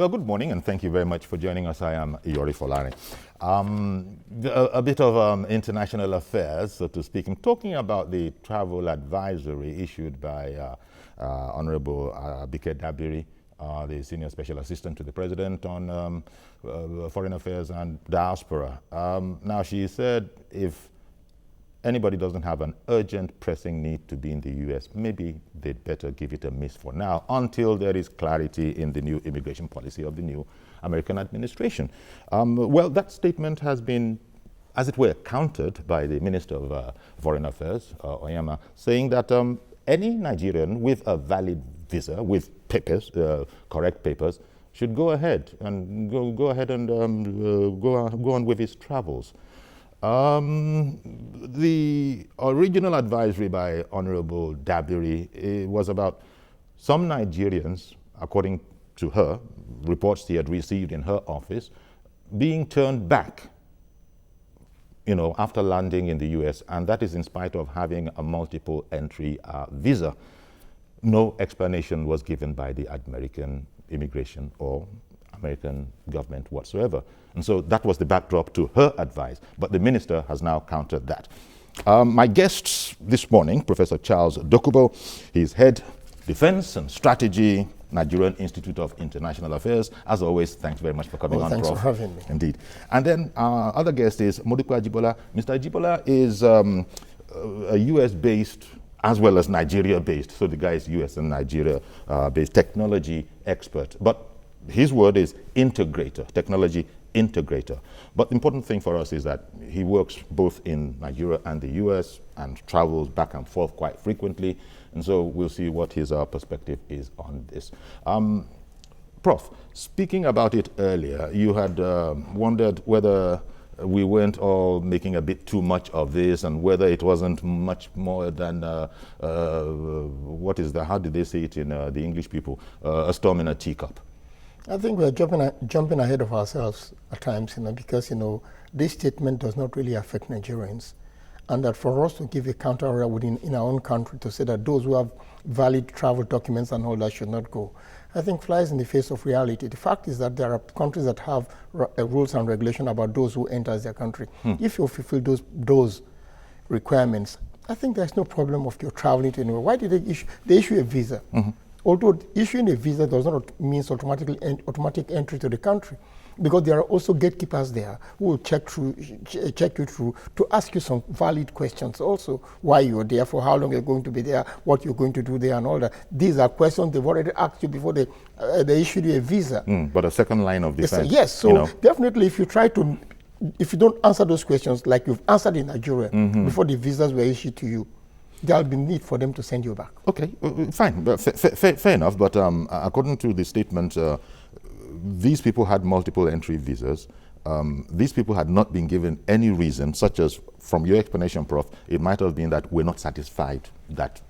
Well, good morning, and thank you very much for joining us. I am Iyori Folani. A bit of international affairs, so to speak. I'm talking about the travel advisory issued by Honorable Abike Dabiri, the Senior Special Assistant to the President on Foreign Affairs and Diaspora. Now, she said if anybody doesn't have an urgent, pressing need to be in the U.S., maybe they'd better give it a miss for now until there is clarity in the new immigration policy of the new American administration. Well, that statement has been, as it were, countered by the Minister of Foreign Affairs, Onyema, saying that any Nigerian with a valid visa, with papers, correct papers, should go ahead and go on with his travels. The original advisory by Honorable Dabiri was about some Nigerians, according to her, reports she had received in her office, being turned back, after landing in the US, and that is in spite of having a multiple entry visa. No explanation was given by the American immigration or American government whatsoever. And so that was the backdrop to her advice, but the minister has now countered that. My guests this morning, Professor Charles Dokubo, he's head Defense and Strategy, Nigerian Institute of International Affairs. As always, thanks very much for coming on, thanks Prof. for having me. Indeed. And then our other guest is Modupe Ajibola. Mr. Ajibola is a US-based as well as Nigeria-based, so the guy is US and Nigeria-based technology expert. But his word is integrator, technology integrator. But the important thing for us is that he works both in Nigeria and the US and travels back and forth quite frequently. And so we'll see what his perspective is on this. Prof, speaking about it earlier, you had wondered whether we weren't all making a bit too much of this and whether it wasn't much more than, what is that, how did they say it in the English people, a storm in a teacup. I think we're jumping ahead of ourselves at times, because, this statement does not really affect Nigerians. And that for us to give a counter in our own country to say that those who have valid travel documents and all that should not go, I think flies in the face of reality. The fact is that there are countries that have rules and regulations about those who enter their country. If you fulfill those requirements, I think there's no problem of your traveling to anywhere. Why did they issue a visa? Although issuing a visa does not mean automatic entry to the country, because there are also gatekeepers there who will check you through to ask you some valid questions also. Why you're there, for how long you're going to be there, what you're going to do there and all that. These are questions they've already asked you before they issued you a visa. But a second line of defense. Yes, so definitely if you don't answer those questions like you've answered in Nigeria before the visas were issued to you, there'll be need for them to send you back. Okay, fine, but fair enough. But according to the statement, these people had multiple entry visas. These people had not been given any reason, such as, from your explanation, Prof, it might have been that we're not satisfied that,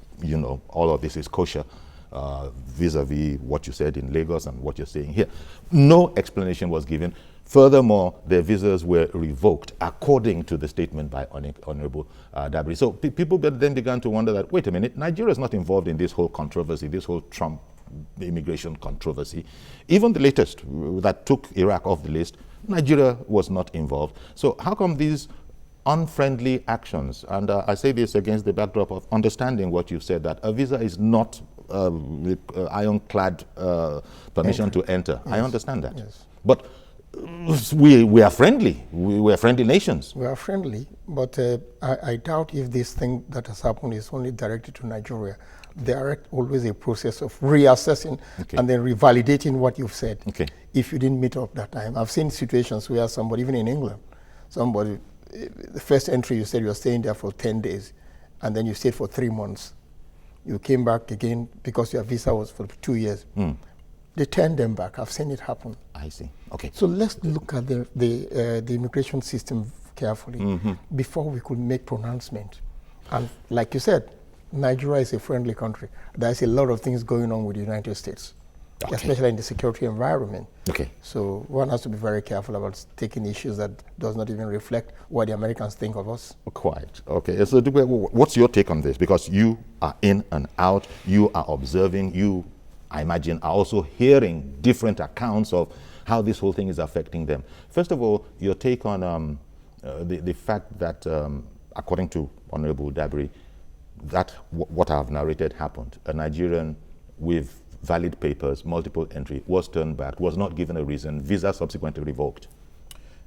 all of this is kosher, vis-a-vis what you said in Lagos and what you're saying here. No explanation was given. Furthermore, their visas were revoked according to the statement by Honorable Dabiri. So people then began to wonder that, wait a minute, Nigeria is not involved in this whole controversy, this whole Trump immigration controversy. Even the latest that took Iraq off the list, Nigeria was not involved. So how come these unfriendly actions, and I say this against the backdrop of understanding what you said, that a visa is not ironclad permission to enter. Yes. I understand that. Yes. But we are friendly. We are friendly nations. We are friendly, but I doubt if this thing that has happened is only directed to Nigeria. There is always a process of reassessing and then revalidating what you've said. If you didn't meet up that time. I've seen situations where somebody, even in England, the first entry you said you were staying there for 10 days, and then you stayed for 3 months. You came back again because your visa was for 2 years. They turned them back. I've seen it happen. I see. Okay. So let's look at the immigration system carefully before we could make pronouncement. And like you said, Nigeria is a friendly country. There's a lot of things going on with the United States, especially in the security environment. So one has to be very careful about taking issues that does not even reflect what the Americans think of us. Quite. Okay. So what's your take on this? Because you are in and out, you are observing, you I imagine, are also hearing different accounts of how this whole thing is affecting them. First of all, your take on the fact that, according to Honorable Dabiri, that what I have narrated happened. A Nigerian with valid papers, multiple entry, was turned back, was not given a reason, visa subsequently revoked.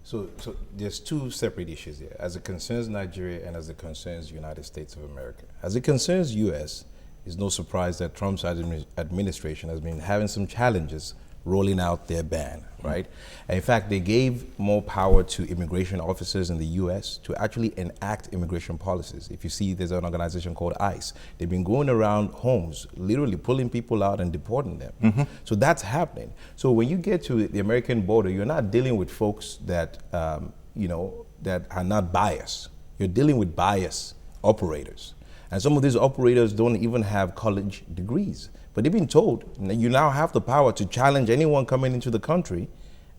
So there's two separate issues here, as it concerns Nigeria and as it concerns the United States of America. As it concerns U.S., it's no surprise that Trump's administration has been having some challenges rolling out their ban, right? And in fact, they gave more power to immigration officers in the U.S. to actually enact immigration policies. If you see, there's an organization called ICE. They've been going around homes, literally pulling people out and deporting them. So that's happening. So when you get to the American border, you're not dealing with folks that, that are not biased. You're dealing with biased operators. And some of these operators don't even have college degrees. But they've been told, you now have the power to challenge anyone coming into the country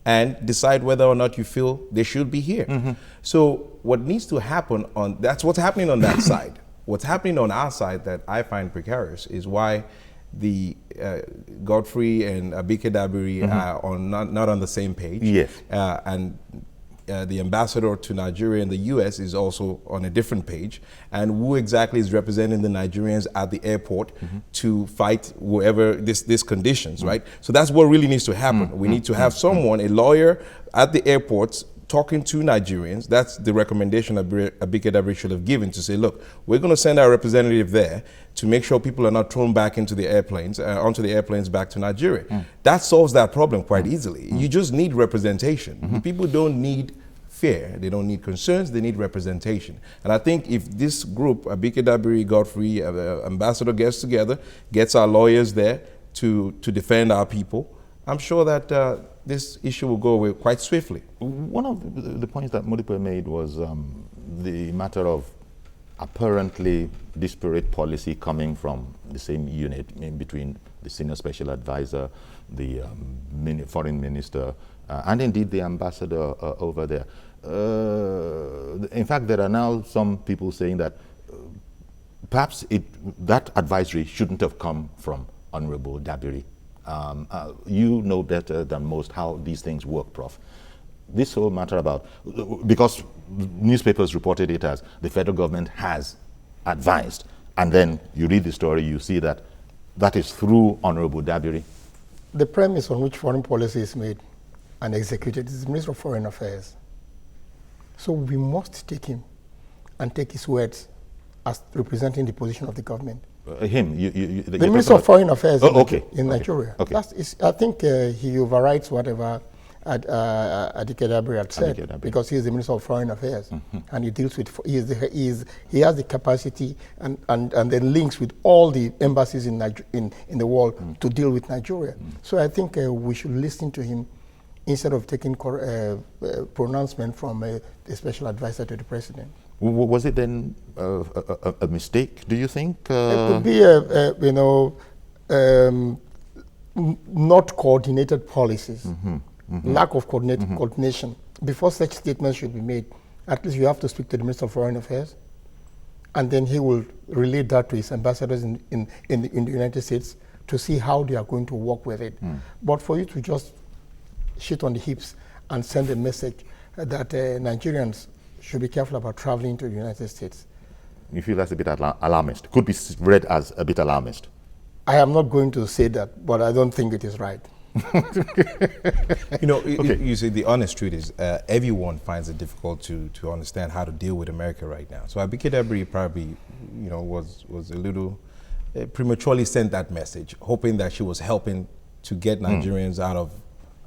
and decide whether or not you feel they should be here. So what needs to happen that's what's happening on that side. What's happening on our side that I find precarious is why the Godfrey and Abike Dabiri are not on the same page. Yes. And the ambassador to Nigeria in the U.S. is also on a different page, and who exactly is representing the Nigerians at the airport to fight whoever these conditions, right? So that's what really needs to happen. We need to have someone, a lawyer at the airports, talking to Nigerians. That's the recommendation Abike Dabiri should have given, to say, look, we're going to send our representative there to make sure people are not thrown back into the airplanes, onto the airplanes back to Nigeria. That solves that problem quite easily. You just need representation. People don't need fear. They don't need concerns. They need representation. And I think if this group, Abike Dabiri, Godfrey, ambassador, gets together, gets our lawyers there to defend our people, I'm sure that this issue will go away quite swiftly. One of the points that Modipe made was the matter of apparently disparate policy coming from the same unit, in between the senior special advisor, the foreign minister, and indeed the ambassador over there. In fact, there are now some people saying that perhaps that advisory shouldn't have come from Honorable Dabiri. You know better than most how these things work, Prof. This whole matter about, because newspapers reported it as the federal government has advised, and then you read the story, you see that that is through Honorable Dabiri. The premise on which foreign policy is made and executed is the Minister of Foreign Affairs. So we must take him and take his words as representing the position of the government. Him? The Minister of Foreign Affairs in Nigeria. Okay. I think he overrides whatever Abike Dabiri had said, because he is the Minister of Foreign Affairs, and he deals with, he has the capacity and then links with all the embassies in the world to deal with Nigeria. So I think we should listen to him instead of taking pronouncement from the special advisor to the president. Was it then a mistake, do you think? It could be not coordinated policies. Lack of coordination. Before such statements should be made, at least you have to speak to the Minister of Foreign Affairs, and then he will relate that to his ambassadors in the United States to see how they are going to work with it. But for you to just shit on the hips and send a message that Nigerians should be careful about traveling to the United States. You feel that's a bit alarmist? Could be read as a bit alarmist. I am not going to say that, but I don't think it is right. You see, the honest truth is everyone finds it difficult to understand how to deal with America right now. So Abike Dabiri probably, was a little prematurely sent that message, hoping that she was helping to get Nigerians out of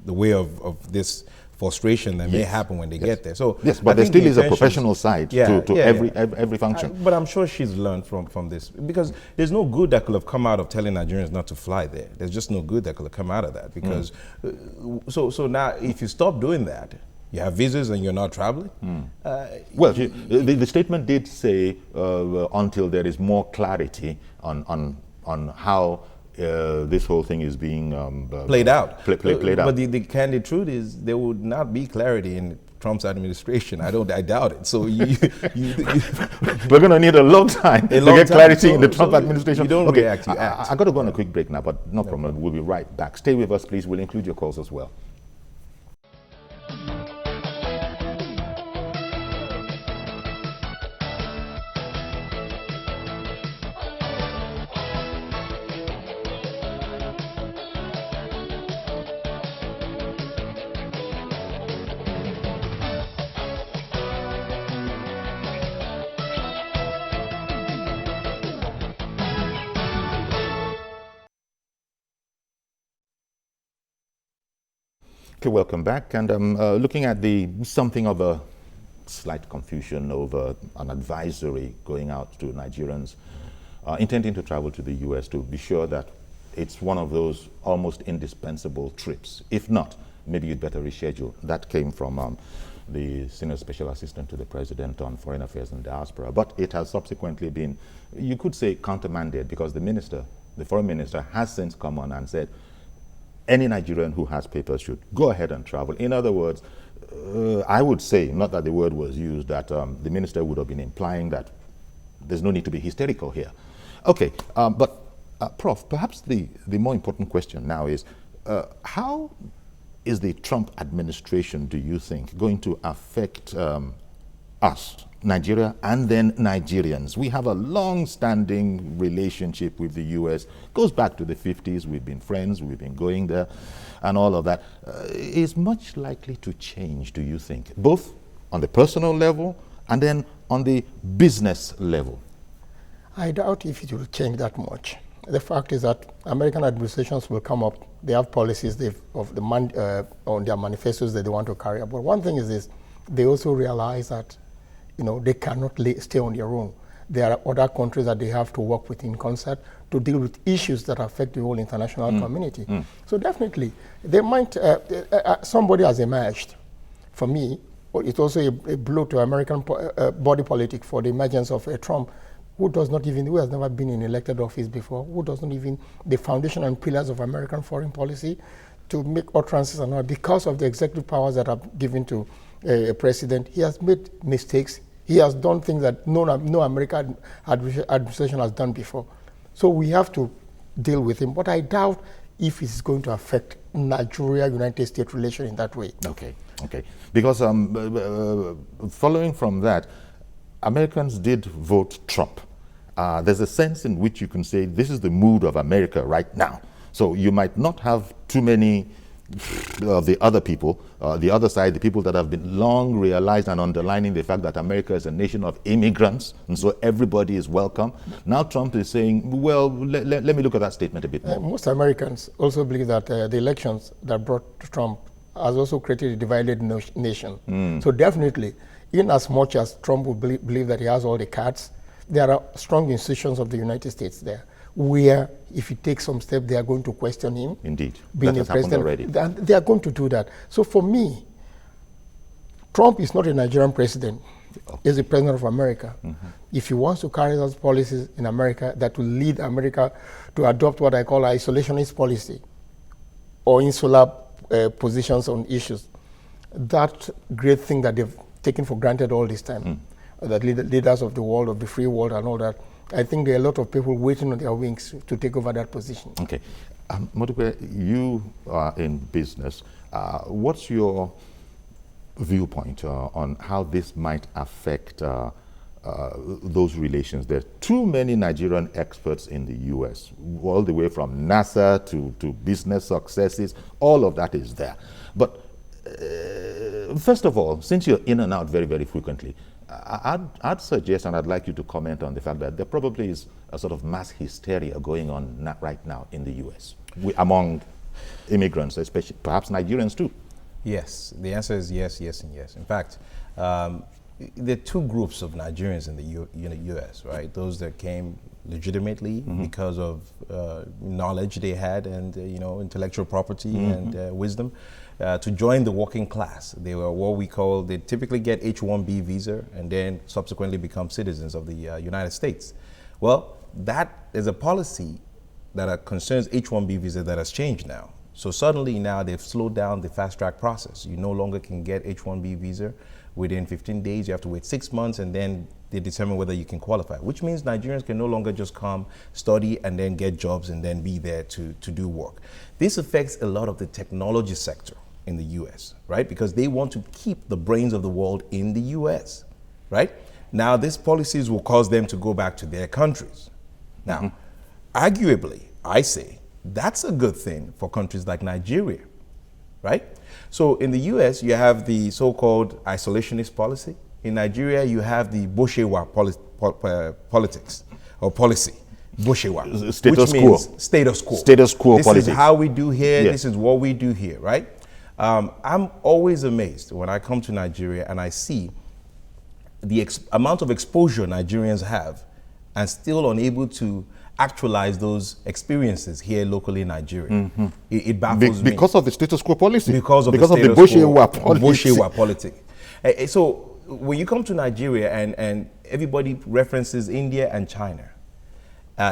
the way of this frustration that may happen when they get there. So yes, but there still is a professional side to every function. But I'm sure she's learned from this, because there's no good that could have come out of telling Nigerians not to fly there. There's just no good that could have come out of that, because so now if you stop doing that, you have visas and you're not traveling. Well, the statement did say until there is more clarity on how this whole thing is being played out. Played out. But the candid truth is there would not be clarity Trump's administration. I doubt it. So we're going to need a long time to get clarity in the Trump administration. You don't react, you act. I got to go on a quick break now, but no problem. We'll be right back. Stay with us, please. We'll include your calls as well. Okay, welcome back. And looking at something of a slight confusion over an advisory going out to Nigerians intending to travel to the U.S. to be sure that it's one of those almost indispensable trips. If not, maybe you'd better reschedule. That came from the Senior Special Assistant to the President on Foreign Affairs and Diaspora. But it has subsequently been, you could say, countermanded, because the Foreign Minister has since come on and said, any Nigerian who has papers should go ahead and travel. In other words, I would say, not that the word was used, that the minister would have been implying that there's no need to be hysterical here. Okay, but Prof, perhaps the more important question now is, how is the Trump administration, do you think, going to affect us, Nigeria, and then Nigerians? We have a long-standing relationship with the U.S. Goes back to the 50s. We've been friends. We've been going there, and all of that. Is much likely to change, do you think, both on the personal level and then on the business level? I doubt if it will change that much. The fact is that American administrations will come up. They have policies on their manifestos that they want to carry out. But one thing is this: they also realize that they cannot stay on their own. There are other countries that they have to work with in concert to deal with issues that affect the whole international community. So definitely, they might, somebody has emerged. For me, it's also a blow to American body politic for the emergence of Trump, who has never been in elected office before, who does not even, the foundation and pillars of American foreign policy, to make utterances and all, because of the executive powers that are given to a president. He has made mistakes. He has done things that no American administration has done before. So we have to deal with him. But I doubt if it's going to affect Nigeria-United States relation in that way. Okay. Because following from that, Americans did vote Trump. There's a sense in which you can say this is the mood of America right now. So you might not have too many of the other people, the other side, the people that have been long realized and underlining the fact that America is a nation of immigrants, and so everybody is welcome. Now Trump is saying, well, let me look at that statement a bit more. Most Americans also believe that the elections that brought Trump has also created a divided nation. So definitely, in as much as Trump would believe that he has all the cards, there are strong institutions of the United States there, where if he takes some step, they are going to question him. Indeed, being that has a president happened already. They are going to do that. So for me, Trump is not a Nigerian president. He's the president of America. If he wants to carry out policies in America that will lead America to adopt what I call an isolationist policy or insular positions on issues, that great thing that they've taken for granted all this time, that leaders of the world, of the free world and all that, I think there are a lot of people waiting on their wings to take over that position. Okay. Modupe, you are in business. What's your viewpoint on how this might affect those relations? There are too many Nigerian experts in the U.S., all the way from NASA to business successes. All of that is there. But first of all, since you're in and out very, very frequently, I'd suggest, and I'd like you to comment on the fact that there probably is a sort of mass hysteria going on right now in the U.S. Among immigrants, especially perhaps Nigerians too. Yes, the answer is yes, yes, and yes. In fact, there are two groups of Nigerians in the U.S., right? Those that came legitimately because of knowledge they had and intellectual property and wisdom. To join the working class. They were what we call, they typically get H-1B visa and then subsequently become citizens of the United States. Well, that is a policy that concerns H-1B visa that has changed now. So suddenly now they've slowed down the fast track process. You no longer can get H-1B visa within 15 days. You have to wait 6 months, and then they determine whether you can qualify, which means Nigerians can no longer just come, study, and then get jobs and then be there to do work. This affects a lot of the technology sector in the US, right? Because they want to keep the brains of the world in the US, right? Now, these policies will cause them to go back to their countries. Now, arguably, I say, that's a good thing for countries like Nigeria, right? So in the US, you have the so-called isolationist policy. In Nigeria, you have the Boshewa politics or policy. Boshewa, Status which quo. means status quo. Status quo this politics. This is how we do here. Yes. This is what we do here, right? I'm always amazed when I come to Nigeria and I see the amount of exposure Nigerians have and still unable to actualize those experiences here locally in Nigeria. It baffles me. Because of the status quo policy. Because of the Boshewa policy. Boshewa policy. So when you come to Nigeria and everybody references India and China,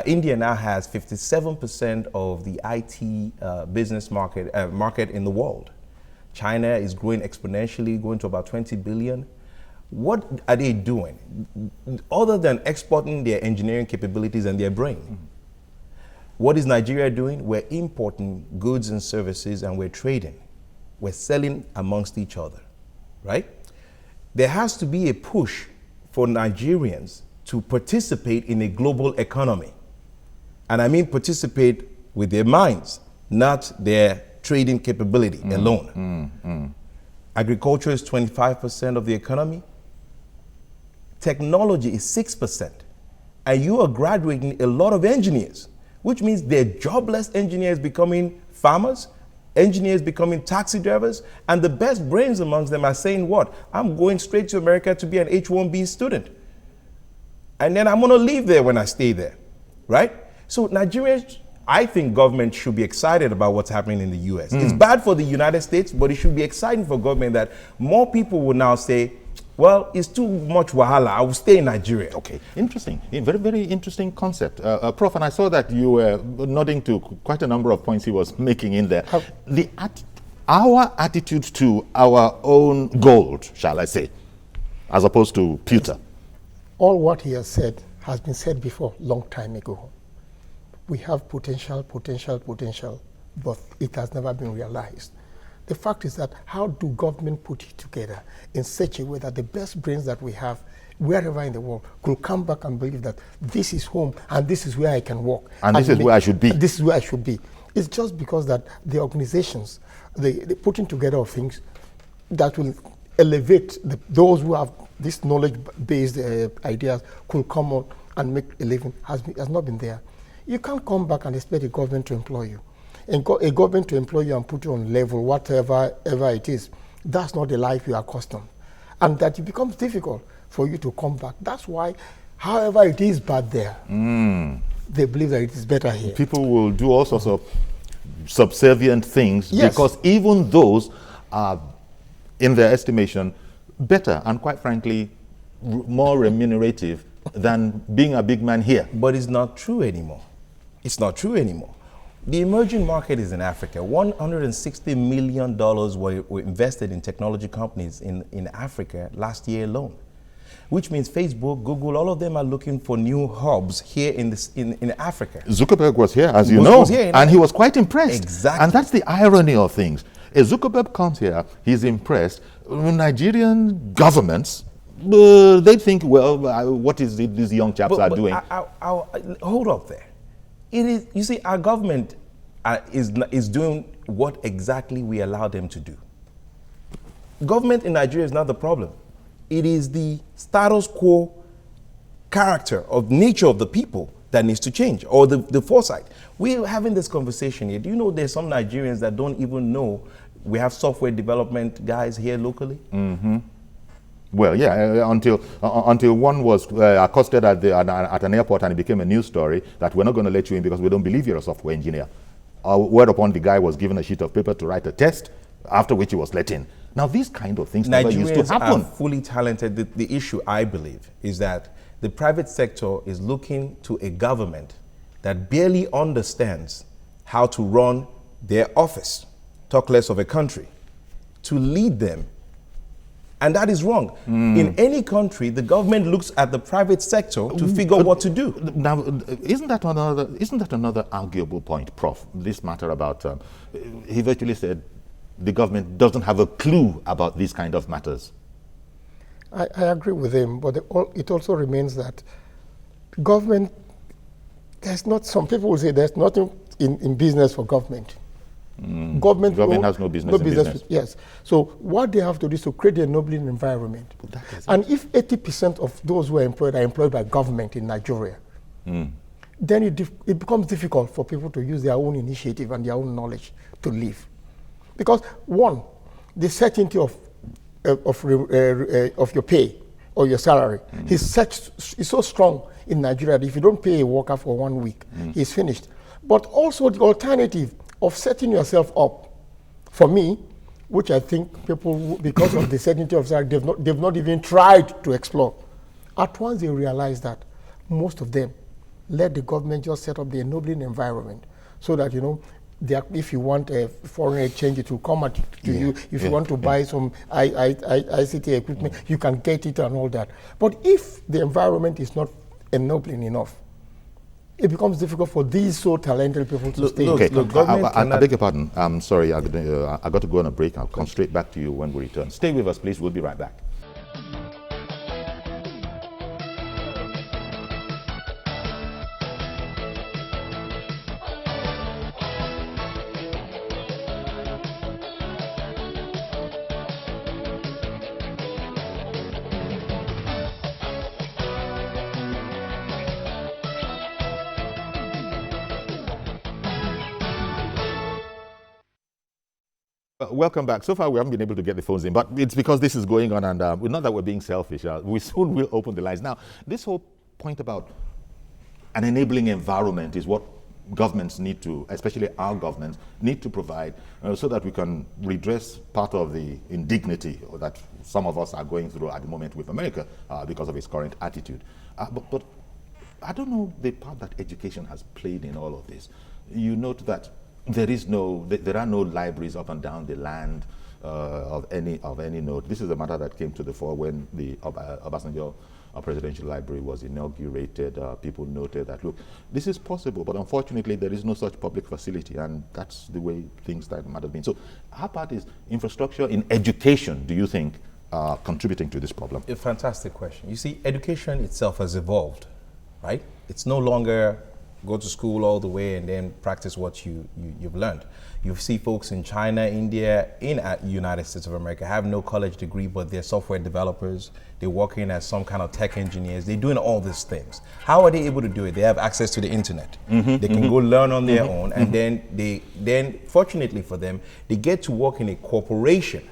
India now has 57% of the IT business market in the world. China is growing exponentially, going to about 20 billion. What are they doing other than exporting their engineering capabilities and their brain? What is Nigeria doing? We're importing goods and services and we're trading. We're selling amongst each other, right? There has to be a push for Nigerians to participate in a global economy. And I mean participate with their minds, not their trading capability alone. Agriculture is 25% of the economy. Technology is 6%. And you are graduating a lot of engineers, which means they're jobless engineers becoming farmers, engineers becoming taxi drivers, and the best brains amongst them are saying what? I'm going straight to America to be an H-1B student. And then I'm gonna leave there when I stay there, right? So Nigerians, I think government should be excited about what's happening in the US. It's bad for the United States, but it should be exciting for government that more people will now say, well, it's too much wahala, I will stay in Nigeria. Okay, interesting. Very, very interesting concept. Prof, and I saw that you were nodding to quite a number of points he was making in there. Our attitude to our own gold, shall I say, as opposed to pewter. All what he has said has been said before, long time ago. We have potential, but it has never been realized. The fact is that how do government put it together in such a way that the best brains that we have wherever in the world could come back and believe that this is home and this is where I can work. And this is where I should be. This is where I should be. It's just because that the organizations, the putting together of things that will elevate those who have this knowledge-based ideas could come on and make a living has not been there. You can't come back and expect a government to employ you. And a government to employ you and put you on level, whatever it is, that's not the life you are accustomed. And that it becomes difficult for you to come back. That's why, however it is bad there, they believe that it is better here. People will do all sorts of subservient things because even those are, in their estimation, better and quite frankly, more remunerative than being a big man here. But it's not true anymore. It's not true anymore. The emerging market is in Africa. $160 million were invested in technology companies in Africa last year alone, which means Facebook, Google, all of them are looking for new hubs here in Africa. Zuckerberg was here, as you know, and he was quite impressed. Exactly. And that's the irony of things. If Zuckerberg comes here, he's impressed. Nigerian governments, they think, well, what is it these young chaps are doing? Hold up there. It is, you see, our government is doing what exactly we allow them to do. Government in Nigeria is not the problem. It is the status quo character of nature of the people that needs to change, or the foresight. We're having this conversation here. Do you know there's some Nigerians that don't even know we have software development guys here locally? Well, yeah, until one was accosted at an airport and it became a news story that we're not going to let you in because we don't believe you're a software engineer. Whereupon the guy was given a sheet of paper to write a test, after which he was let in. Now, these kind of things never used to happen. Nigerians are fully talented. The issue, I believe, is that the private sector is looking to a government that barely understands how to run their office, talk less of a country, to lead them. And that is wrong. In any country, the government looks at the private sector to figure what to do. Now, isn't that another arguable point, Prof? This matter about, he virtually said the government doesn't have a clue about these kind of matters. I agree with him, but it also remains that government, some people will say there's nothing in business for government. Government has no business in business. Yes. So what they have to do is to create a enabling environment. And if 80% of those who are employed by government in Nigeria, then it becomes difficult for people to use their own initiative and their own knowledge to live. Because one, the certainty of your pay or your salary is so strong in Nigeria that if you don't pay a worker for 1 week, he's finished. But also the alternative of setting yourself up, for me, which I think people, because of the certainty of salary, they've not even tried to explore. At once they realize that most of them let the government just set up the enabling environment so that, if you want a foreign exchange, it will come to you. If you want to buy some ICT equipment, you can get it and all that. But if the environment is not ennobling enough, it becomes difficult for these so talented people to stay. Okay, I beg your pardon. I'm sorry, I got to go on a break. I'll come straight back to you when we return. Stay with us, please. We'll be right back. Welcome back. So far, we haven't been able to get the phones in, but it's because this is going on, and not that we're being selfish. We soon will open the lines. Now, this whole point about an enabling environment is what governments need to, especially our governments, need to provide so that we can redress part of the indignity that some of us are going through at the moment with America because of its current attitude. But I don't know the part that education has played in all of this. You note that there are no libraries up and down the land of any note. This is a matter that came to the fore when the Obasanjo Presidential Library was inaugurated. People noted that, look, this is possible, but unfortunately there is no such public facility, and that's the way things that might have been. So how part is infrastructure in education, do you think, contributing to this problem? A fantastic question. You see, education itself has evolved, right? It's no longer go to school all the way and then practice what you've learned. You see folks in China, India, in United States of America have no college degree, but they're software developers. They're working as some kind of tech engineers. They're doing all these things. How are they able to do it? They have access to the internet. They can go learn on their own, and then fortunately for them, they get to work in a corporation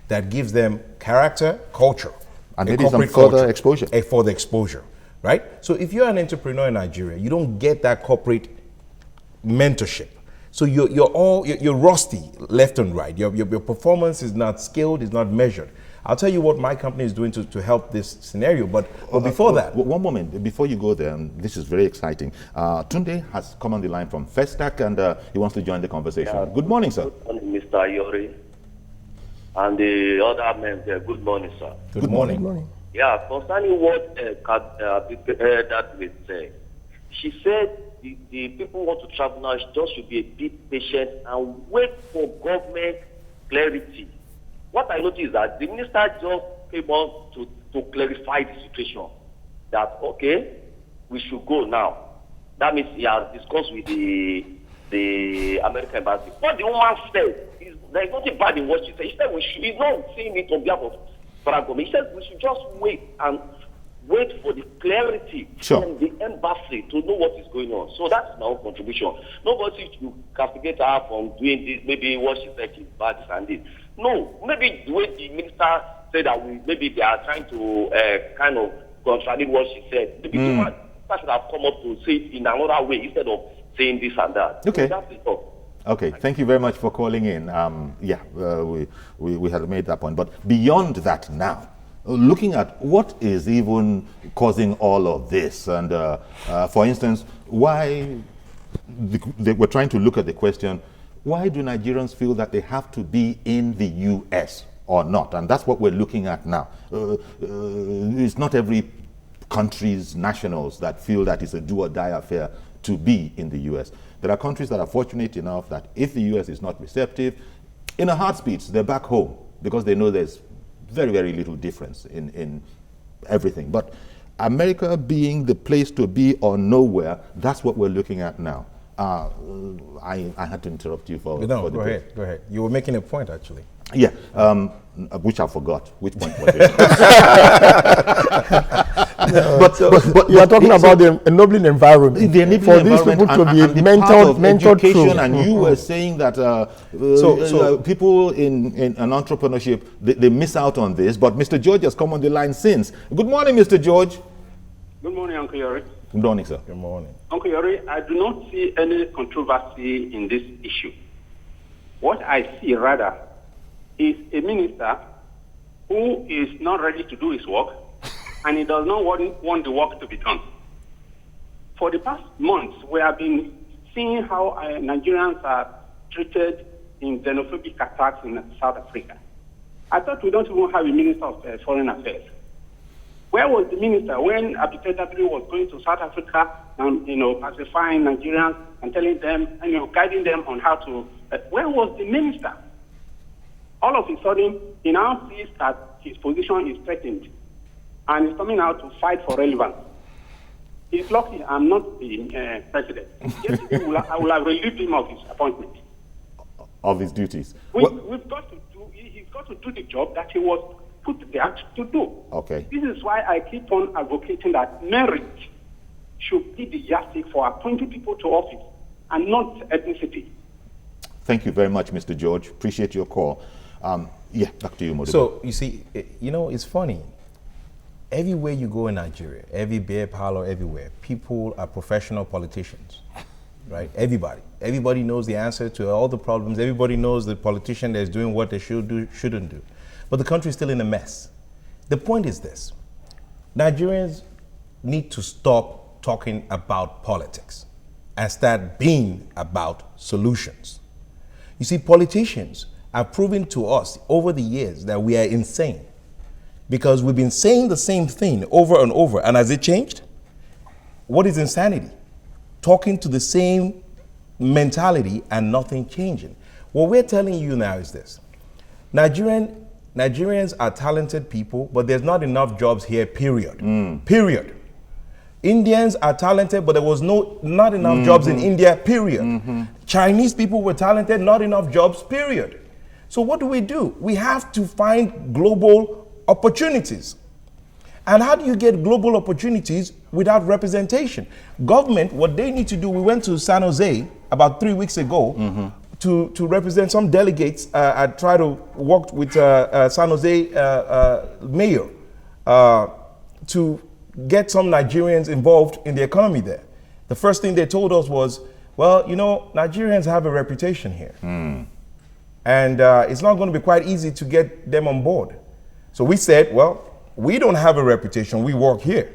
that gives them character, culture, and maybe some further exposure. A further exposure. Right? So if you're an entrepreneur in Nigeria, you don't get that corporate mentorship. So you're rusty left and right. Your performance is not scaled, is not measured. I'll tell you what my company is doing to help this scenario, but before that. One moment, before you go there, this is very exciting. Tunde has come on the line from Festac, and he wants to join the conversation. Yeah. Good morning, sir. Good morning, Mr. Yori. And the other men there, good morning, sir. Good morning. Good morning. Yeah, concerning what that will say, she said the people who want to travel now just should be a bit patient and wait for government clarity. What I noticed is that the minister just came on to clarify the situation. That, okay, we should go now. That means he has discussed with the American embassy. What the woman said, there is nothing bad in what she said. She said he's not saying it on behalf of Franco. He said we should just wait for the clarity from the embassy to know what is going on. So that's my own contribution. Nobody should castigate her from doing this, maybe what she said is bad and this. No, maybe the way the minister said that maybe they are trying to kind of contradict what she said. Maybe the minister should have come up to say it in another way instead of saying this and that. Okay. So that's it all. Okay, thank you very much for calling in. We had made that point. But beyond that now, looking at what is even causing all of this, and for instance, why we're trying to look at the question, why do Nigerians feel that they have to be in the U.S. or not? And that's what we're looking at now. It's not every country's nationals that feel that it's a do or die affair to be in the U.S. There are countries that are fortunate enough that if the U.S. is not receptive, in a heartbeat, they're back home because they know there's very, very little difference in everything. But America being the place to be or nowhere, that's what we're looking at now. I had to interrupt you for No, for the go break. ahead, go ahead. You were making a point, actually. Yeah, which I forgot. Which point was it? but You are talking so about the enabling environment the enabling for these environment people to be and the part of mentored education, through. and you were saying that people in an entrepreneurship, they miss out on this. But Mr. George has come on the line since. Good morning, Mr. George. Good morning, Uncle Yori. Good morning, sir. Good morning. Uncle Yori, I do not see any controversy in this issue. What I see rather is a minister who is not ready to do his work and he does not want the work to be done. For the past months, we have been seeing how Nigerians are treated in xenophobic attacks in South Africa. I thought we don't even have a minister of foreign affairs. Where was the minister when Abike Dabiri was going to South Africa and, pacifying Nigerians and telling them, guiding them on how to, where was the minister? All of a sudden, he now sees that his position is threatened and he's coming out to fight for relevance. He's lucky I'm not the president. Yesterday, I will have relieved him of his appointment. Of his duties. We've got to do, he's got to do the job that he was put there to do. Okay. This is why I keep on advocating that merit should be the yardstick for appointing people to office and not ethnicity. Thank you very much, Mr. George. Appreciate your call. Yeah, back to you, Modibo. So, you see, it's funny. Everywhere you go in Nigeria, every beer parlor, everywhere, people are professional politicians, right? Everybody. Everybody knows the answer to all the problems. Everybody knows the politician that's doing what they should do, shouldn't do. But the country is still in a mess. The point is this. Nigerians need to stop talking about politics and start being about solutions. You see, politicians have proven to us over the years that we are insane because we've been saying the same thing over and over. And has it changed? What is insanity? Talking to the same mentality and nothing changing. What we're telling you now is this. Nigerians are talented people, but there's not enough jobs here, period. Period. Indians are talented, but there was not enough jobs in India, period. Chinese people were talented, not enough jobs, period. So what do? We have to find global opportunities. And how do you get global opportunities without representation? Government, what they need to do, we went to San Jose about 3 weeks ago to represent some delegates. I tried to work with San Jose mayor to get some Nigerians involved in the economy there. The first thing they told us was, well, Nigerians have a reputation here. And it's not going to be quite easy to get them on board. So we said, well, we don't have a reputation, we work here.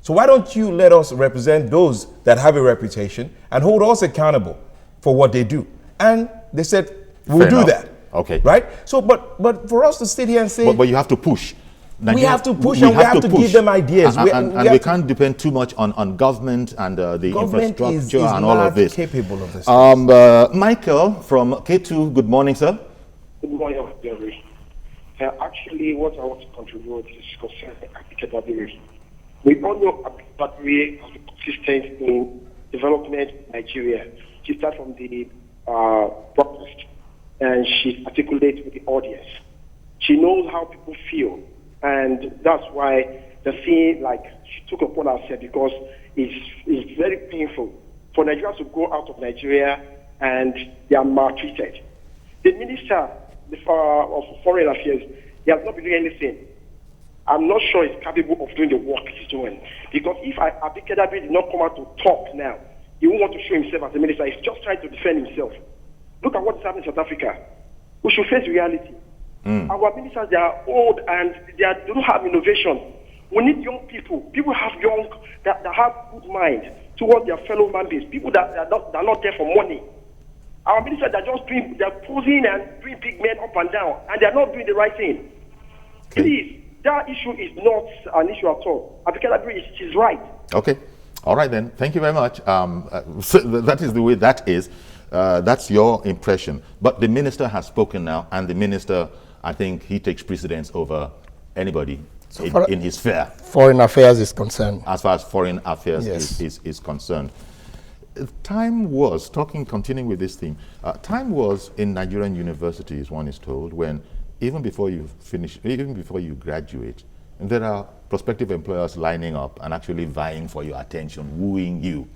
So why don't you let us represent those that have a reputation and hold us accountable for what they do? And they said, we'll do that. Okay. Right? So, but for us to sit here and say... But you have to push. We have to push and we have to give them ideas. And we can't depend too much on government and the infrastructure and all of this. Capable of this. Michael from K2, good morning, sir. Good morning, Gary. Actually, what I want to contribute is concerning Abike Dabiri. We all know Abike Dabiri has been consistent in development in Nigeria. She started from the protest and she articulates with the audience. She knows how people feel. And that's why the thing, like, she took upon herself because it's very painful for Nigerians to go out of Nigeria and they are maltreated. The Minister of Foreign Affairs, he has not been doing anything. I'm not sure he's capable of doing the work he's doing. Because if Abike Dabiri did not come out to talk now, he won't want to show himself as a minister. He's just trying to defend himself. Look at what's happening in South Africa. We should face reality. Our ministers, they are old and they don't have innovation. We need young people. People that have good mind towards their fellow man beings. People that are not there for money. Our ministers are just they're posing and doing big men up and down, and they're not doing the right thing. Okay. Please, that issue is not an issue at all. Abike Dabiri is right. Okay. All right then. Thank you very much. So that is the way that is. That's your impression. But the minister has spoken now, and the minister, I think, he takes precedence over anybody in his sphere. Foreign affairs is concerned. As far as foreign affairs Yes. is concerned. Time was, continuing with this theme, time was in Nigerian universities, one is told, when even before you finish, even before you graduate, there are prospective employers lining up and actually vying for your attention, wooing you.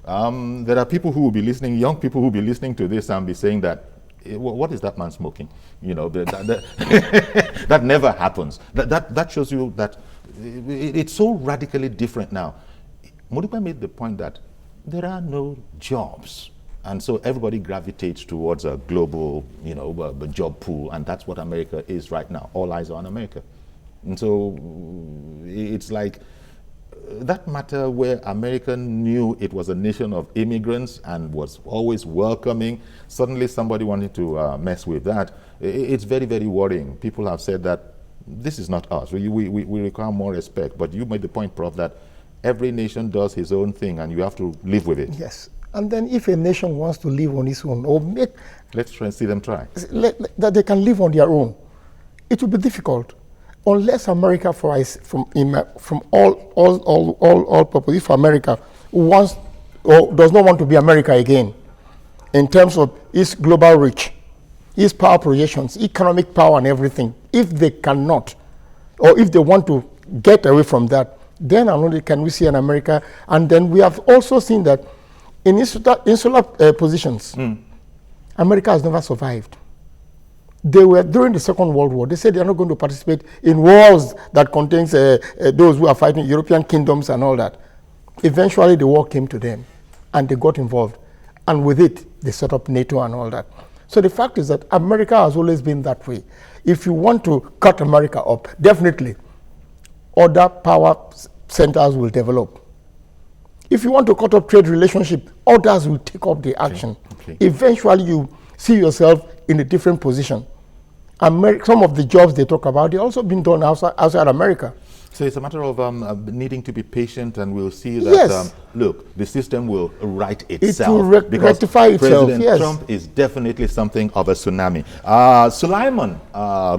There are people who will be listening, young people who will be listening to this and be saying that, what is that man smoking? You know, that never happens. That shows you that it's so radically different now. Modipe made the point that there are no jobs. And so everybody gravitates towards a global, job pool, and that's what America is right now. All eyes are on America. And so it's like that matter where America knew it was a nation of immigrants and was always welcoming, suddenly somebody wanted to mess with that. It's very, very worrying. People have said that this is not us. We require more respect. But you made the point, Prof, that every nation does his own thing and you have to live with it. Yes. And then if a nation wants to live on its own, or let's try and see them try. That they can live on their own, it will be difficult. Unless America, from all purposes, if America wants or does not want to be America again, in terms of its global reach, its power projections, economic power and everything, if they cannot, or if they want to get away from that, then only can we see an America. And then we have also seen that in insular positions, America has never survived. They were, during the Second World War, they said they are not going to participate in wars that contains those who are fighting European kingdoms and all that. Eventually, the war came to them, and they got involved. And with it, they set up NATO and all that. So the fact is that America has always been that way. If you want to cut America up, definitely, other power centers will develop. If you want to cut up trade relationship, others will take up the action. Okay. Eventually, you see yourself in a different position. Some of the jobs they talk about, they're also being done outside America. So it's a matter of needing to be patient, and we'll see that, Yes. look, the system will right itself. It will rectify itself, President yes. Trump is definitely something of a tsunami. Sulaiman,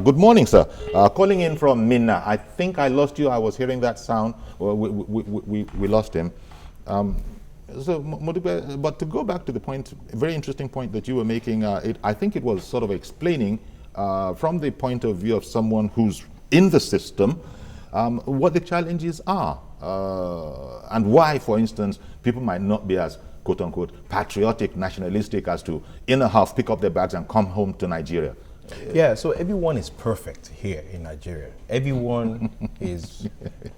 good morning, sir. Calling in from Minna. I think I lost you. I was hearing that sound. Well, we lost him. So, Modipe, but to go back to the point, a very interesting point that you were making, I think it was sort of explaining from the point of view of someone who's in the system, what the challenges are and why, for instance, people might not be as quote-unquote patriotic, nationalistic as to in a half pick up their bags and come home to Nigeria. Yeah, so everyone is perfect here in Nigeria. Everyone is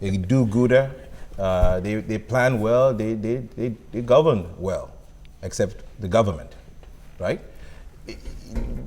a do-gooder. They plan well, they govern well, except the government, right?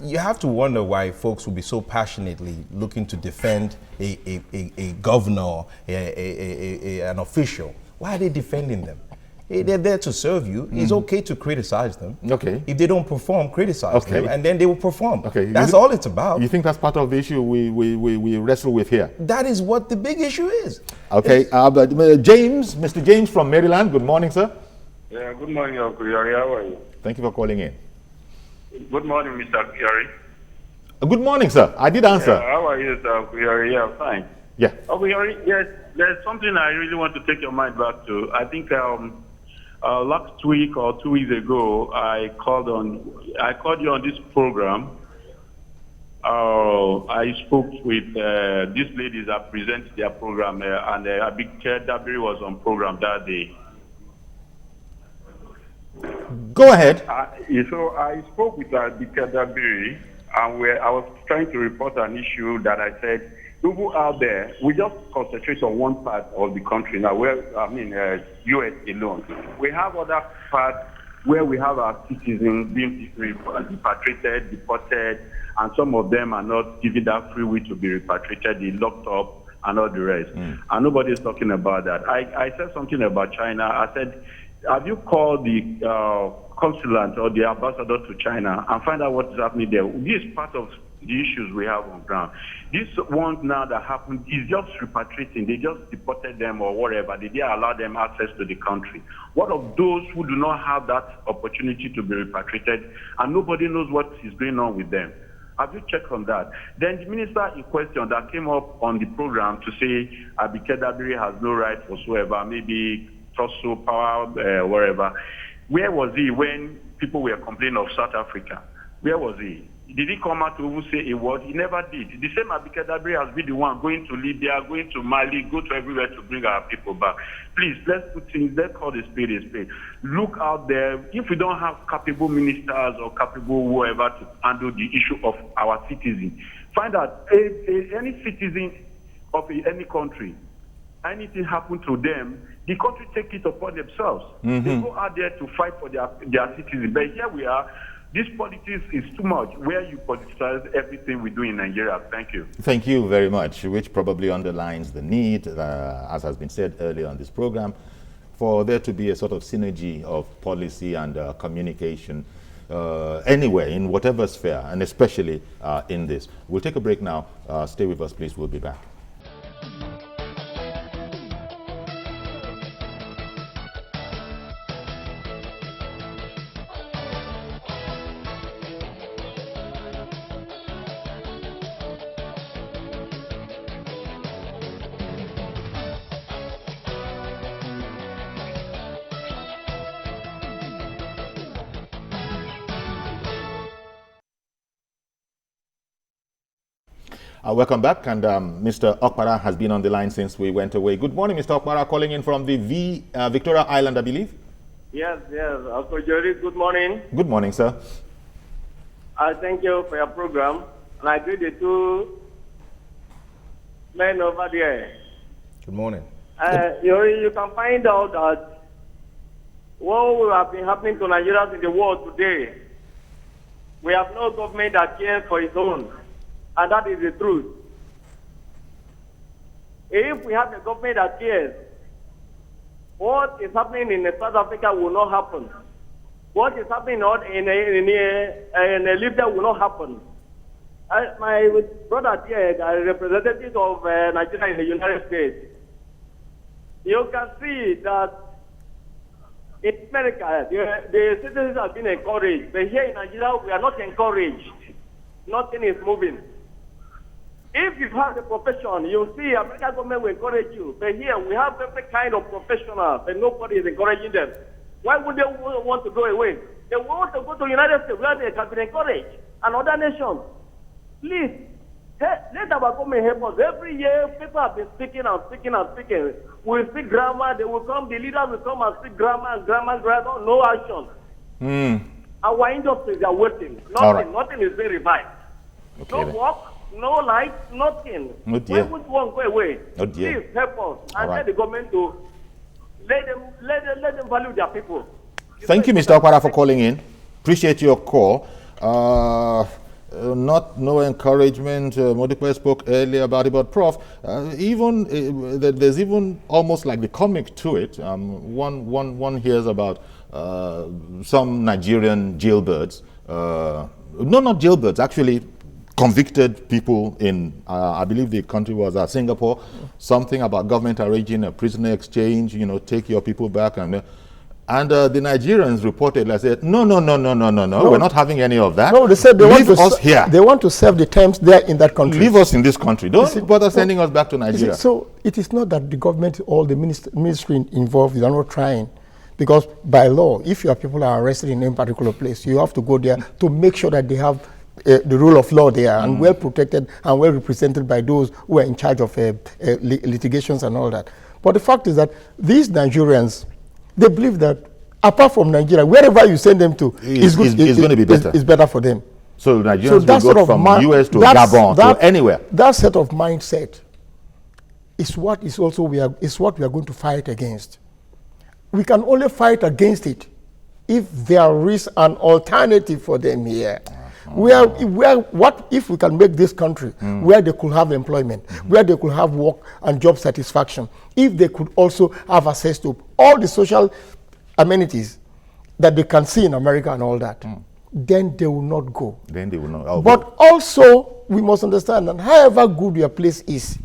You have to wonder why folks will be so passionately looking to defend a governor, an official. Why are they defending them? They're there to serve you. It's okay to criticize them. Okay. If they don't perform, criticize them, and then they will perform. Okay. That's all it's about. You think that's part of the issue we wrestle with here? That is what the big issue is. Okay, but Mr. James from Maryland, good morning, sir. Yeah, good morning, Uncle Yari. How are you? Thank you for calling in. Good morning, Mr. Yari. Good morning, sir. I did answer. Yeah, how are you, sir, Uncle Yari? Yeah, fine. Yeah. Uncle Yari, yes, there's something I really want to take your mind back to. I think last week or 2 weeks ago, I called you on this program. I spoke with these ladies that present their program, and Abike Dabiri was on program that day. Go ahead. So I spoke with Abike Dabiri, and I was trying to report an issue that I said, people out there, we just concentrate on one part of the country now, U.S. alone. We have other parts where we have our citizens being repatriated, deported, and some of them are not given that free will to be repatriated, they locked up, and all the rest. And nobody's talking about that. I said something about China. I said, have you called the consulate or the ambassador to China and find out what is happening there? This is part of the issues we have on ground. This one now that happened is just repatriating. They just deported them or whatever. They didn't allow them access to the country. What of those who do not have that opportunity to be repatriated and nobody knows what is going on with them? Have you checked on that? Then the minister in question that came up on the program to say Abike Dabiri has no right whatsoever, maybe Torso Power, wherever. Where was he when people were complaining of South Africa? Where was he? Did he come out to even say a word? He never did. The same Abike Dabiri has been the one going to Libya, going to Mali, go to everywhere to bring our people back. Please, let's call the spade a spade. Look out there. If we don't have capable ministers or capable whoever to handle the issue of our citizens, find out any citizen of any country, anything happen to them, the country take it upon themselves. They go out there to fight for their citizens. But here we are. This politics is too much, where you politicize everything we do in Nigeria. Thank you. Thank you very much, which probably underlines the need, as has been said earlier on this program, for there to be a sort of synergy of policy and communication anywhere, in whatever sphere, and especially in this. We'll take a break now. Stay with us, please. We'll be back. Welcome back, and Mr. Okpara has been on the line since we went away. Good morning, Mr. Okpara, calling in from the Victoria Island, I believe. Yes, Uncle Jerry, good morning. Good morning, sir. I thank you for your program, and I greet the two men over there. Good morning. You can find out that what will have been happening to Nigerians in the world today, we have no government that cares for its own. And that is the truth. If we have a government that cares, what is happening in South Africa will not happen. What is happening in Libya will not happen. My brother here, the representative of Nigeria in the United States, you can see that in America, the citizens have been encouraged. But here in Nigeria, we are not encouraged. Nothing is moving. If you have a profession, you see American government will encourage you. But here we have every kind of professional, but nobody is encouraging them. Why would they want to go away? They want to go to the United States where they can be encouraged. And other nations, please, let our government help us. Every year, people have been speaking and speaking and speaking. We speak grammar, they will come, the leaders will come and speak grammar, no action. Our industries are waiting. Nothing is being revived. Okay, no work, no light, nothing. Oh Why would one go away? Oh dear. Please help us and tell the government to let them value their people. Thank you, Mr. Okpara, for calling in. Appreciate your call. No encouragement. Modipe spoke earlier about it, but Prof, there's even almost like the comic to it. One hears about some Nigerian jailbirds. No, not jailbirds, actually convicted people in, I believe the country was Singapore, something about government arranging a prisoner exchange, take your people back. And the Nigerians reported, I said, no, we're not having any of that. No, they said they Leave us here. They want to serve the terms there in that country. Leave us in this country. Don't bother sending us back to Nigeria. So it is not that the government, all the ministry involved, they are not trying. Because by law, if your people are arrested in any particular place, you have to go there to make sure that they have the rule of law there and well protected and well represented by those who are in charge of litigations and all that. But the fact is that these Nigerians, they believe that apart from Nigeria, wherever you send them to, it's going to be better. It's better for them. So Nigerians will go from US to Gabon to anywhere. That set of mindset is what we are going to fight against. We can only fight against it if there is an alternative for them here. What if we can make this country where they could have employment, where they could have work and job satisfaction, if they could also have access to all the social amenities that they can see in America and all that, then they will not go. Then they will not. Oh, But also, we must understand that however good your place is,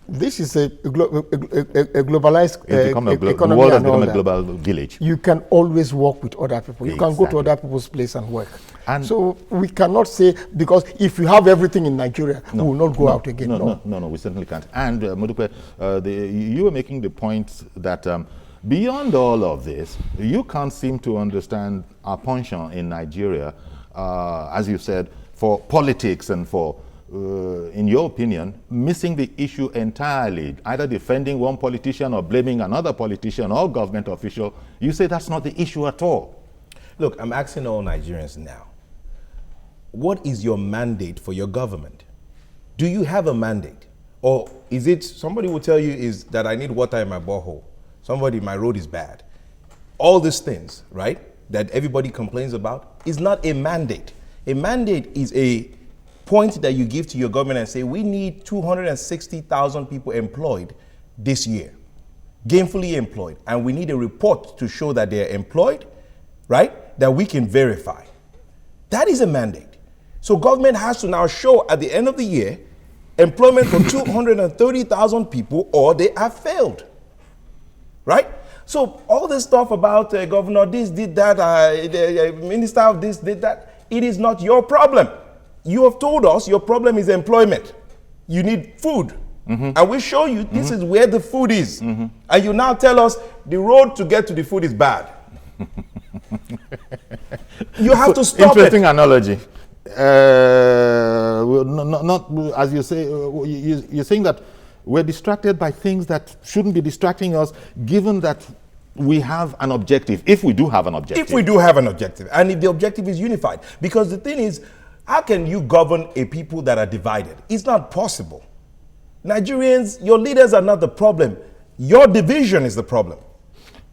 this is a globalized the economy world has and all become a that. global village. You can always work with other people. You can go to Exactly. other people's place and work. And- so we cannot say, because if you have everything in Nigeria, we will not go out again. No, we certainly can't. And Modupe, you were making the point that beyond all of this, you can't seem to understand our penchant in Nigeria, as you said, for politics and for, in your opinion, missing the issue entirely, either defending one politician or blaming another politician or government official. You say that's not the issue at all. Look, I'm asking all Nigerians now, what is your mandate for your government? Do you have a mandate? Or is it, somebody will tell you is that I need water in my borehole. Somebody, my road is bad. All these things, right, that everybody complains about is not a mandate. A mandate is a point that you give to your government and say, we need 260,000 people employed this year, gainfully employed. And we need a report to show that they're employed, right, that we can verify. That is a mandate. So government has to now show at the end of the year employment for 230,000 people or they have failed, right? So all this stuff about governor this did that, the minister of this did that, it is not your problem. You have told us your problem is employment. You need food. And we show you this is where the food is. And you now tell us the road to get to the food is bad. You have to stop Interesting it. analogy. Not as you say, you're saying that we're distracted by things that shouldn't be distracting us, given that we have an objective, if we do have an objective. If we do have an objective, and if the objective is unified. Because the thing is, how can you govern a people that are divided? It's not possible. Nigerians, your leaders are not the problem. Your division is the problem.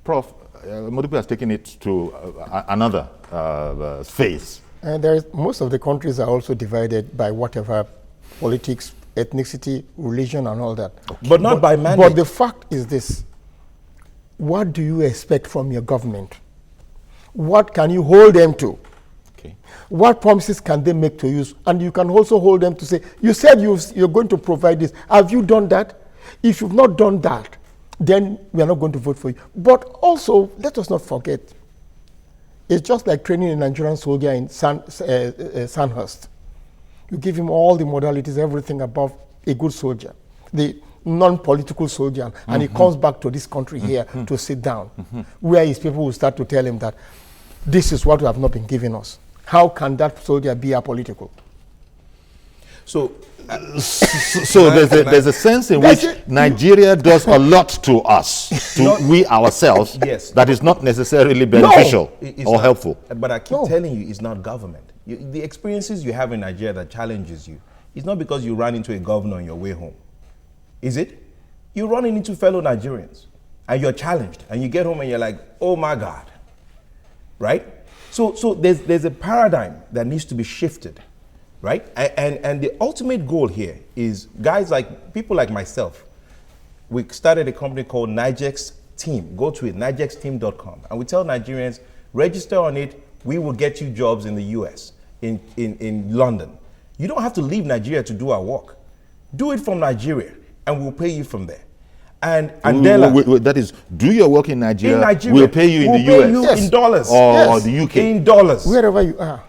Prof, Modupe has taken it to another phase. And most of the countries are also divided by whatever politics, ethnicity, religion, and all that. But not by mandate. But the fact is this: what do you expect from your government? What can you hold them to? Okay. What promises can they make to you? And you can also hold them to say, you said you're going to provide this. Have you done that? If you've not done that, then we are not going to vote for you. But also, let us not forget, it's just like training a Nigerian soldier in Sandhurst. You give him all the modalities, everything above a good soldier, the non-political soldier, and he comes back to this country here to sit down, where his people will start to tell him that this is what you have not been giving us. How can that soldier be apolitical? So, So there's a sense in which Nigeria does a lot to us, to we ourselves, Yes. that is not necessarily beneficial it's or not- helpful. But I keep telling you, it's not government. The experiences you have in Nigeria that challenges you, it's not because you ran into a governor on your way home. Is it? You're running into fellow Nigerians, and you're challenged, and you get home and you're like, oh my God, right? So there's a paradigm that needs to be shifted, right? And the ultimate goal here is guys like, people like myself, we started a company called Nigex Team. Go to it, nigexteam.com. And we tell Nigerians, register on it, we will get you jobs in the US, in London. You don't have to leave Nigeria to do our work. Do it from Nigeria, and we'll pay you from there. And Andela, That is, do your work in Nigeria, in Nigeria, we'll pay you in we'll the pay US. you Yes. in dollars. Or Yes. the UK. In dollars. Wherever you are.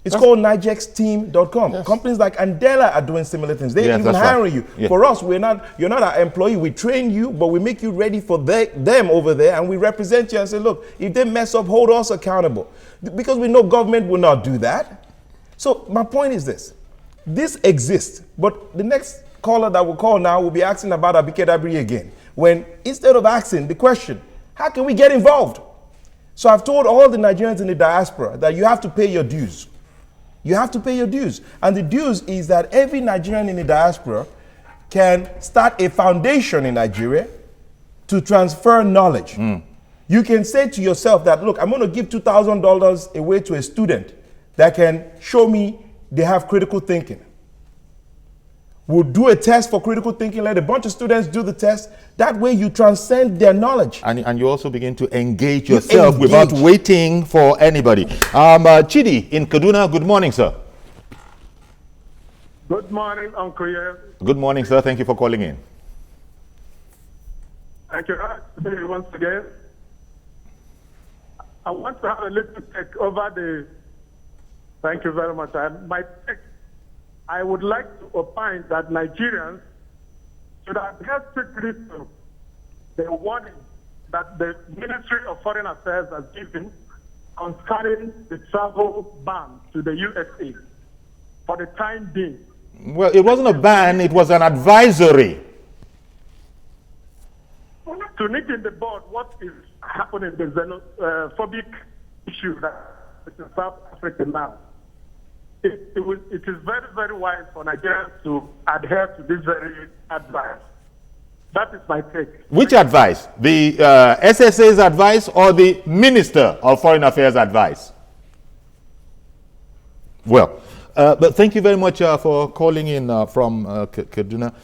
It's called nigexteam.com. Yes. Companies like Andela are doing similar things. They Yes, even that's right. hiring you. Yeah. For us, you're not our employee. We train you, but we make you ready for them over there, and we represent you and say, look, if they mess up, hold us accountable. Because we know government will not do that. So my point is this. This exists, but the next caller that will call now will be asking about Abike Dabiri again. When instead of asking the question, how can we get involved? So I've told all the Nigerians in the diaspora that you have to pay your dues. You have to pay your dues. And the dues is that every Nigerian in the diaspora can start a foundation in Nigeria to transfer knowledge. You can say to yourself that, look, I'm going to give $2,000 away to a student that can show me they have critical thinking. We'll do a test for critical thinking, let a bunch of students do the test. That way you transcend their knowledge. And you also begin to engage yourself without waiting for anybody. Chidi in Kaduna, good morning, sir. Good morning, Uncle Yen. Good morning, sir. Thank you for calling in. Thank you once again. I want to have a little take over the. Thank you very much. I would like to opine that Nigerians should adhere strictly to the warning that the Ministry of Foreign Affairs has given concerning the travel ban to the USA for the time being. Well, it wasn't a ban, it was an advisory. To nip in the bud what is happening, the xenophobic issue that is in South Africa now. It is very, very wise for Nigerians to adhere to this very advice. That is my take. Which advice? The SSA's advice or the Minister of Foreign Affairs advice? Well, but thank you very much for calling in from Kaduna.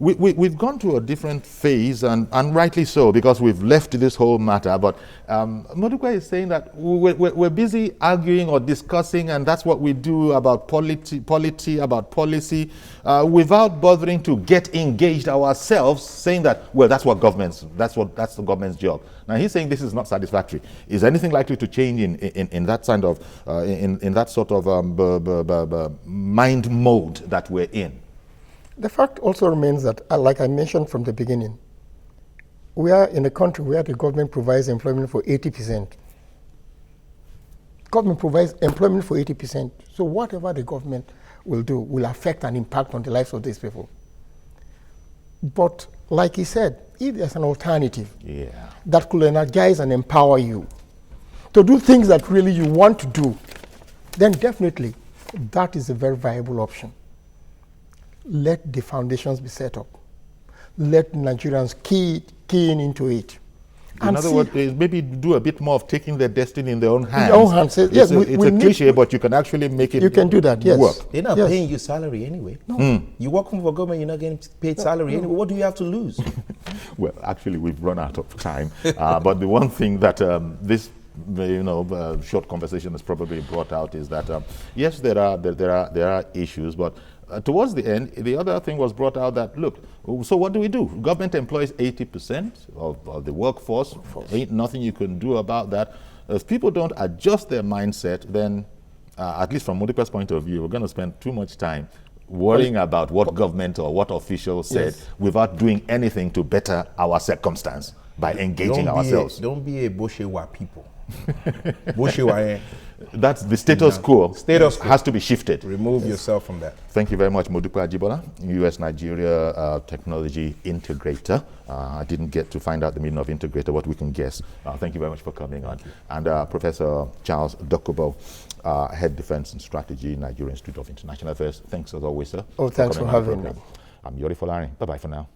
We've gone to a different phase, and rightly so, because we've left this whole matter. But Modukwa is saying that we're busy arguing or discussing, and that's what we do about polity, about policy, without bothering to get engaged ourselves, saying that, well, that's the government's job. Now he's saying this is not satisfactory. Is anything likely to change in that kind of in that sort of mind mode that we're in? The fact also remains that, like I mentioned from the beginning, we are in a country where the government provides employment for 80%. Government provides employment for 80%. So whatever the government will do will affect and impact on the lives of these people. But like he said, if there's an alternative that could energize and empower you to do things that really you want to do, then definitely that is a very viable option. Let the foundations be set up. Let Nigerians key into it. In other words, maybe do a bit more of taking their destiny in their own hands. In their own hands. Yes, it's a cliche, but you can actually make it You can do that, yes. work. They're not paying you salary anyway. No. You work for government, you're not getting paid salary anyway. What do you have to lose? Well, actually, we've run out of time. But the one thing that this short conversation has probably brought out is that yes, there are issues, but towards the end, the other thing was brought out that, look, so what do? Government employs 80% of the workforce. Ain't nothing you can do about that. If people don't adjust their mindset, then, at least from Modukwa's point of view, we're going to spend too much time worrying about what government or what officials said without doing anything to better our circumstance by engaging ourselves. Don't be a Boshewa people. Boshewa, that's the status quo. Status quo has to be shifted. Remove yourself from that. Thank you very much, Modukwa Ajibola, US-Nigeria technology integrator. I didn't get to find out the meaning of integrator, but we can guess. Thank you very much for coming on. And Professor Charles Dokubo, Head Defense and Strategy, Nigerian Institute of International Affairs. Thanks as always, sir. Oh, thanks for having me. I'm Yori Folari. Bye-bye for now.